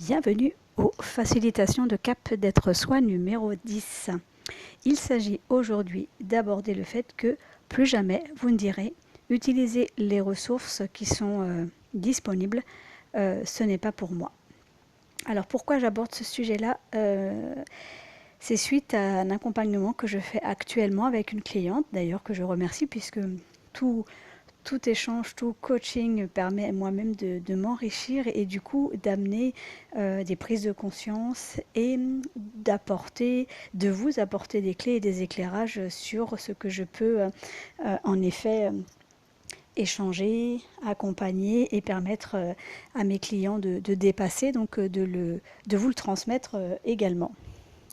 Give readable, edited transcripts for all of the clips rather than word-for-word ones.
Bienvenue aux facilitations de cap d'être soi numéro 10. Il s'agit aujourd'hui d'aborder le fait que plus jamais vous ne direz utiliser les ressources qui sont disponibles, ce n'est pas pour moi. Alors pourquoi j'aborde ce sujet-là c'est suite à un accompagnement que je fais actuellement avec une cliente, d'ailleurs que je remercie puisque tout échange, tout coaching permet moi-même de m'enrichir et du coup d'amener des prises de conscience et de vous apporter des clés et des éclairages sur ce que je peux en effet échanger, accompagner et permettre à mes clients de dépasser, donc de vous le transmettre également.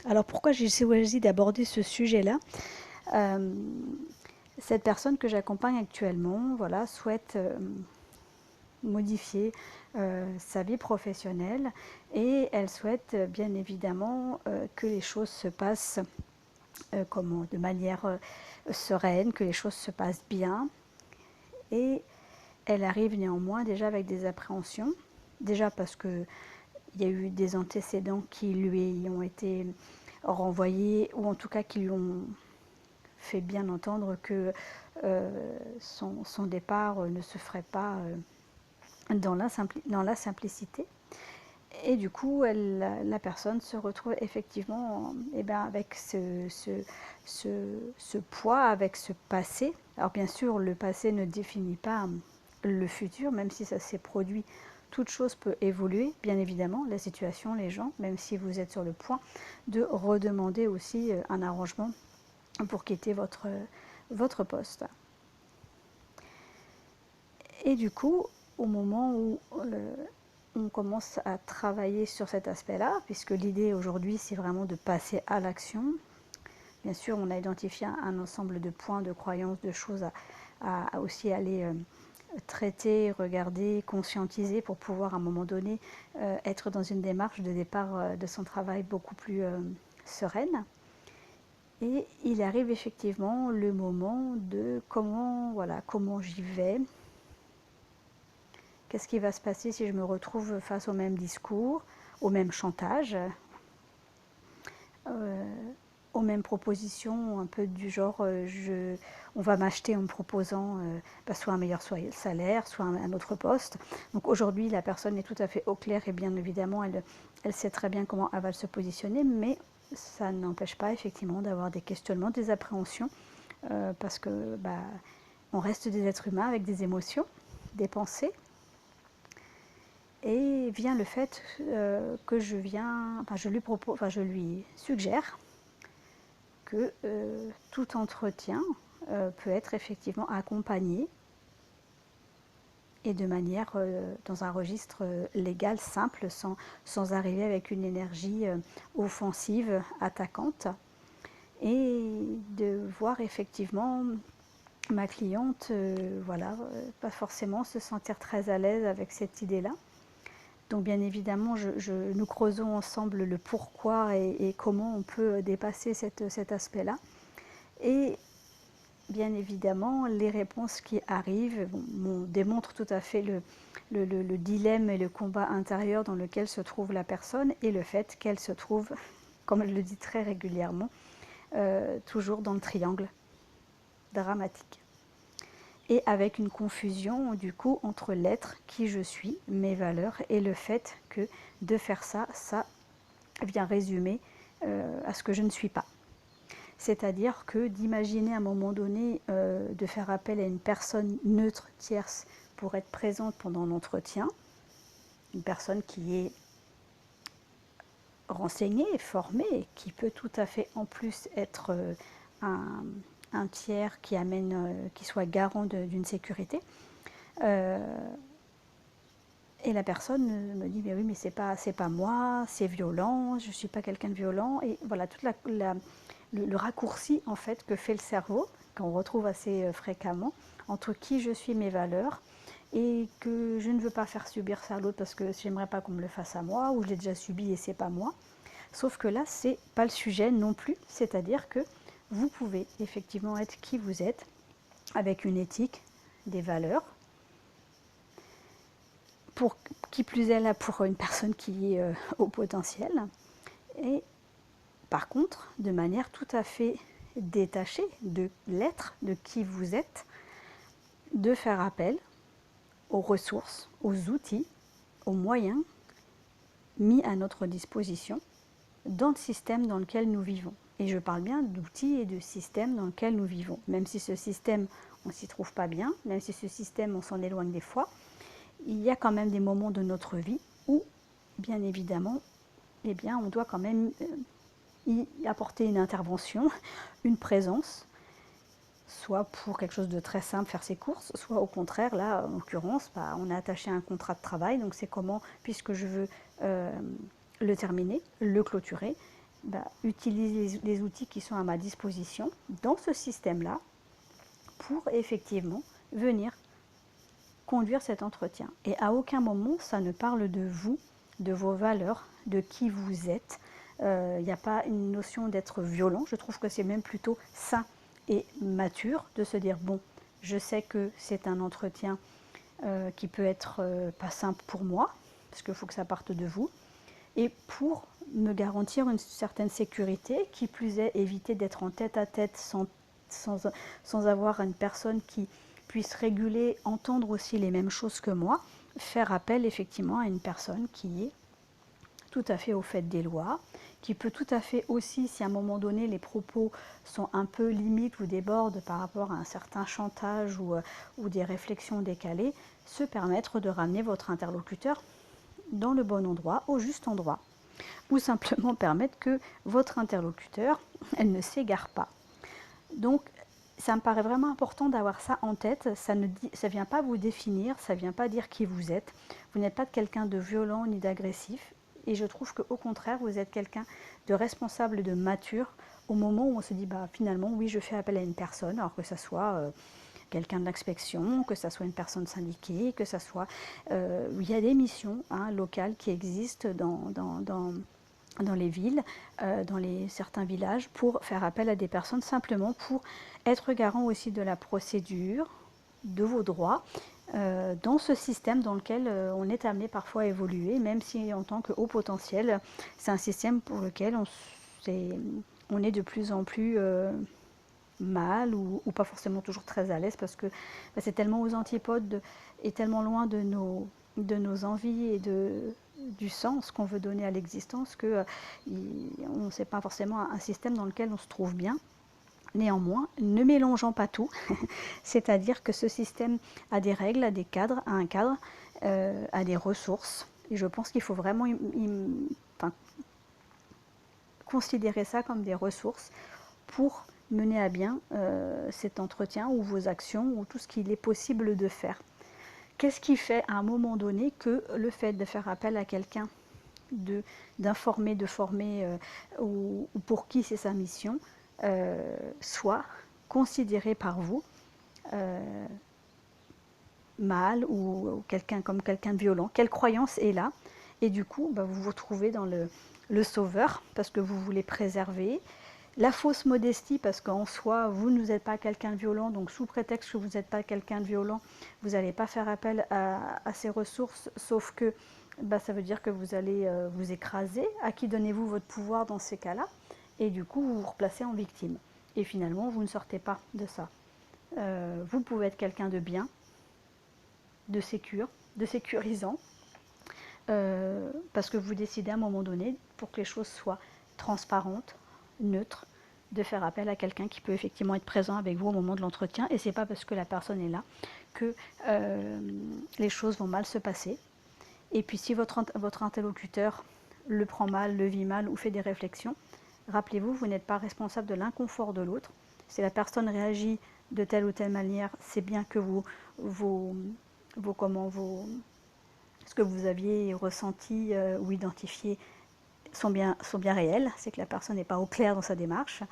Alors pourquoi j'ai choisi d'aborder ce sujet-là Cette personne que j'accompagne actuellement souhaite modifier sa vie professionnelle et elle souhaite bien évidemment que les choses se passent de manière sereine, que les choses se passent bien. Et elle arrive néanmoins déjà avec des appréhensions, déjà parce qu'il y a eu des antécédents qui lui ont été renvoyés ou en tout cas qui lui ont fait bien entendre que son départ ne se ferait pas dans la simplicité. Et du coup, la personne se retrouve effectivement avec ce poids, avec ce passé. Alors bien sûr, le passé ne définit pas le futur, même si ça s'est produit. Toute chose peut évoluer, bien évidemment, la situation, les gens, même si vous êtes sur le point de redemander aussi un arrangement pour quitter votre poste. Et du coup, au moment où on commence à travailler sur cet aspect-là, puisque l'idée aujourd'hui, c'est vraiment de passer à l'action. Bien sûr, on a identifié un ensemble de points, de croyances, de choses à aussi aller traiter, regarder, conscientiser pour pouvoir à un moment donné être dans une démarche de départ de son travail beaucoup plus sereine. Et il arrive effectivement le moment de comment j'y vais. Qu'est-ce qui va se passer si je me retrouve face au même discours, au même chantage, aux mêmes propositions, un peu du genre on va m'acheter en me proposant soit un meilleur salaire, soit un autre poste. Donc aujourd'hui, la personne est tout à fait au clair et bien évidemment, elle sait très bien comment elle va se positionner, mais ça n'empêche pas effectivement d'avoir des questionnements, des appréhensions, parce que on reste des êtres humains avec des émotions, des pensées. Et vient le fait que je lui suggère que tout entretien peut être effectivement accompagné et de manière dans un registre légal simple, sans arriver avec une énergie offensive, attaquante, et de voir effectivement ma cliente pas forcément se sentir très à l'aise avec cette idée-là. Donc bien évidemment, nous creusons ensemble le pourquoi et comment on peut dépasser cet aspect-là. Et bien évidemment, les réponses qui arrivent démontrent tout à fait le dilemme et le combat intérieur dans lequel se trouve la personne et le fait qu'elle se trouve, comme elle le dit très régulièrement, toujours dans le triangle dramatique. Et avec une confusion du coup entre l'être, qui je suis, mes valeurs, et le fait que de faire ça vient résumer à ce que je ne suis pas. C'est-à-dire que d'imaginer à un moment donné de faire appel à une personne neutre, tierce, pour être présente pendant l'entretien, une personne qui est renseignée, formée, qui peut tout à fait en plus être un tiers qui soit garant d'une sécurité. Et la personne me dit, mais oui, mais c'est pas moi, c'est violent, je suis pas quelqu'un de violent. Et voilà, tout le raccourci en fait que fait le cerveau, qu'on retrouve assez fréquemment, entre qui je suis, mes valeurs, et que je ne veux pas faire subir ça à l'autre parce que j'aimerais pas qu'on me le fasse à moi, ou je l'ai déjà subi et c'est pas moi. Sauf que là, c'est pas le sujet non plus, c'est-à-dire que vous pouvez effectivement être qui vous êtes, avec une éthique, des valeurs, pour qui plus est là pour une personne qui est au potentiel, et par contre, de manière tout à fait détachée de l'être, de qui vous êtes, de faire appel aux ressources, aux outils, aux moyens mis à notre disposition dans le système dans lequel nous vivons. Et je parle bien d'outils et de systèmes dans lequel nous vivons. Même si ce système, on ne s'y trouve pas bien, même si ce système, on s'en éloigne des fois, il y a quand même des moments de notre vie où, bien évidemment, eh bien, on doit quand même y apporter une intervention, une présence, soit pour quelque chose de très simple, faire ses courses, soit au contraire, là, en l'occurrence, on est attaché à un contrat de travail, donc c'est comment, puisque je veux le terminer, le clôturer, utiliser les outils qui sont à ma disposition dans ce système-là pour effectivement venir conduire cet entretien. Et à aucun moment, ça ne parle de vous, de vos valeurs, de qui vous êtes. Il n'y a pas une notion d'être violent. Je trouve que c'est même plutôt sain et mature de se dire, bon, je sais que c'est un entretien qui peut être pas simple pour moi, parce qu'il faut que ça parte de vous, et pour me garantir une certaine sécurité, qui plus est éviter d'être en tête à tête sans avoir une personne qui puisse réguler, entendre aussi les mêmes choses que moi, faire appel effectivement à une personne qui est tout à fait au fait des lois, qui peut tout à fait aussi, si à un moment donné les propos sont un peu limites ou débordent par rapport à un certain chantage ou des réflexions décalées, se permettre de ramener votre interlocuteur dans le bon endroit, au juste endroit, ou simplement permettre que votre interlocuteur, elle ne s'égare pas. Donc, ça me paraît vraiment important d'avoir ça en tête. Ça ne vient pas vous définir, ça ne vient pas dire qui vous êtes. Vous n'êtes pas quelqu'un de violent ni d'agressif. Et je trouve qu'au contraire, vous êtes quelqu'un de responsable, de mature, au moment où on se dit, finalement, oui, je fais appel à une personne, alors que ça soit quelqu'un de l'inspection, que ça soit une personne syndiquée, que ça soit... il y a des missions locales qui existent dans les villes, dans certains villages, pour faire appel à des personnes simplement pour être garant aussi de la procédure, de vos droits, dans ce système dans lequel on est amené parfois à évoluer, même si en tant que haut potentiel, c'est un système pour lequel on est de plus en plus mal ou pas forcément toujours très à l'aise, parce que c'est tellement aux antipodes et tellement loin de nos envies et du sens qu'on veut donner à l'existence que on ne sait pas forcément un système dans lequel on se trouve bien. Néanmoins, ne mélangeons pas tout, c'est-à-dire que ce système a des règles, a des cadres, a un cadre, a des ressources, et je pense qu'il faut vraiment considérer ça comme des ressources pour mener à bien cet entretien ou vos actions ou tout ce qu'il est possible de faire. Qu'est-ce qui fait à un moment donné que le fait de faire appel à quelqu'un, d'informer, de former ou pour qui c'est sa mission, soit considéré par vous mal ou quelqu'un comme quelqu'un de violent? Quelle croyance est là? Et du coup, vous vous retrouvez dans le sauveur parce que vous voulez préserver. La fausse modestie, parce qu'en soi, vous n'êtes pas quelqu'un de violent, donc sous prétexte que vous n'êtes pas quelqu'un de violent, vous n'allez pas faire appel à ces ressources, sauf que ça veut dire que vous allez vous écraser. À qui donnez-vous votre pouvoir dans ces cas-là? Et du coup, vous vous replacez en victime. Et finalement, vous ne sortez pas de ça. Vous pouvez être quelqu'un de bien, de sécurisant, parce que vous décidez à un moment donné, pour que les choses soient transparentes, neutre, de faire appel à quelqu'un qui peut effectivement être présent avec vous au moment de l'entretien, et c'est pas parce que la personne est là que les choses vont mal se passer. Et puis si votre interlocuteur le prend mal, le vit mal ou fait des réflexions, rappelez-vous, vous n'êtes pas responsable de l'inconfort de l'autre. Si la personne réagit de telle ou telle manière, c'est bien que ce que vous aviez ressenti ou identifié sont bien réels, c'est que la personne n'est pas au clair dans sa démarche,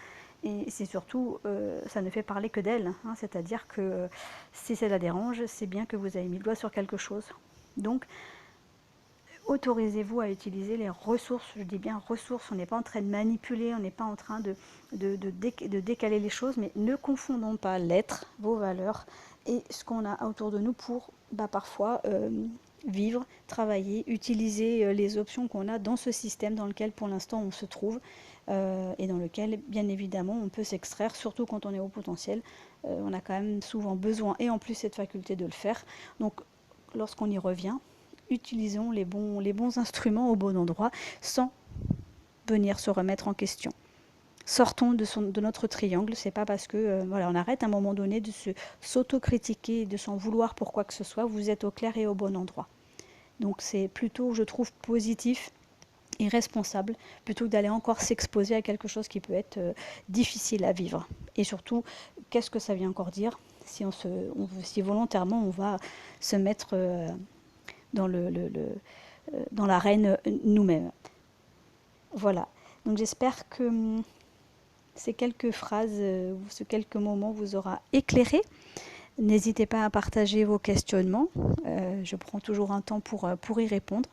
Et c'est surtout, ça ne fait parler que d'elle, hein, c'est-à-dire que si ça la dérange, c'est bien que vous avez mis le doigt sur quelque chose. Donc, autorisez-vous à utiliser les ressources, je dis bien ressources, on n'est pas en train de manipuler, on n'est pas en train de décaler les choses, mais ne confondons pas l'être, vos valeurs et ce qu'on a autour de nous pour parfois vivre, travailler, utiliser les options qu'on a dans ce système dans lequel pour l'instant on se trouve et dans lequel bien évidemment on peut s'extraire, surtout quand on est au potentiel. On a quand même souvent besoin et en plus cette faculté de le faire. Donc lorsqu'on y revient, utilisons les bons instruments au bon endroit sans venir se remettre en question. Sortons de notre triangle, c'est pas parce que voilà, on arrête à un moment donné de s'autocritiquer et de s'en vouloir pour quoi que ce soit, vous êtes au clair et au bon endroit. Donc c'est plutôt, je trouve, positif et responsable plutôt que d'aller encore s'exposer à quelque chose qui peut être difficile à vivre. Et surtout, qu'est-ce que ça vient encore dire si volontairement on va se mettre dans l'arène nous-mêmes. Voilà. Donc j'espère que ces quelques phrases, ces quelques moments vous aura éclairé. N'hésitez pas à partager vos questionnements. Je prends toujours un temps pour y répondre.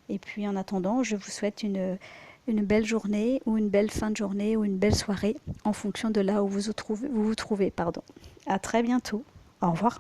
Et puis en attendant, je vous souhaite une belle journée ou une belle fin de journée ou une belle soirée en fonction de là où vous vous trouvez. À très bientôt. Au revoir.